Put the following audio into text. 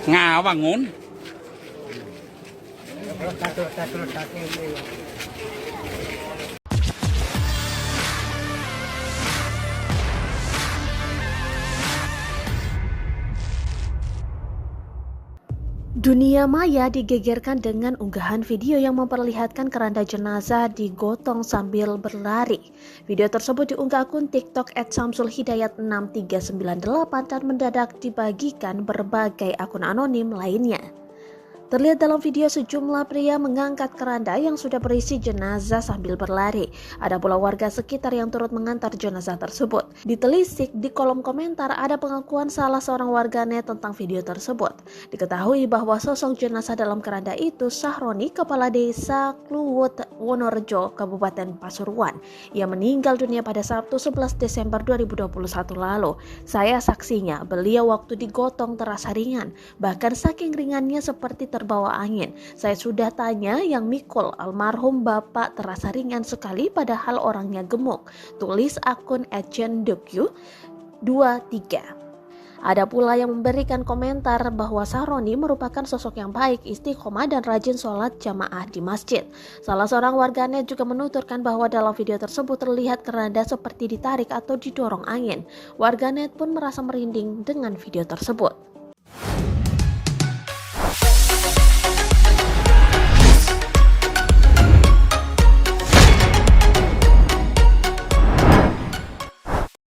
Ngà bangun. Dunia maya digegerkan dengan unggahan video yang memperlihatkan keranda jenazah digotong sambil berlari. Video tersebut diunggah akun TikTok @samsulhidayat6398 dan mendadak dibagikan berbagai akun anonim lainnya. Terlihat dalam video sejumlah pria mengangkat keranda yang sudah berisi jenazah sambil berlari. Ada pula warga sekitar yang turut mengantar jenazah tersebut. Ditelisik di kolom komentar ada pengakuan salah seorang warganet tentang video tersebut. Diketahui bahwa sosok jenazah dalam keranda itu Sahroni, kepala desa Kluwut, Wonorejo, Kabupaten Pasuruan. Ia meninggal dunia pada Sabtu 11 Desember 2021 lalu. Saya saksinya, beliau waktu digotong terasa ringan. Bahkan saking ringannya seperti terbawa angin. Saya sudah tanya yang mikul, almarhum bapak terasa ringan sekali padahal orangnya gemuk. Tulis akun @chendukyu23. Ada pula yang memberikan komentar bahwa Sahroni merupakan sosok yang baik, istiqomah dan rajin sholat jamaah di masjid. Salah seorang warganet juga menuturkan bahwa dalam video tersebut terlihat keranda seperti ditarik atau didorong angin. Warganet pun merasa merinding dengan video tersebut.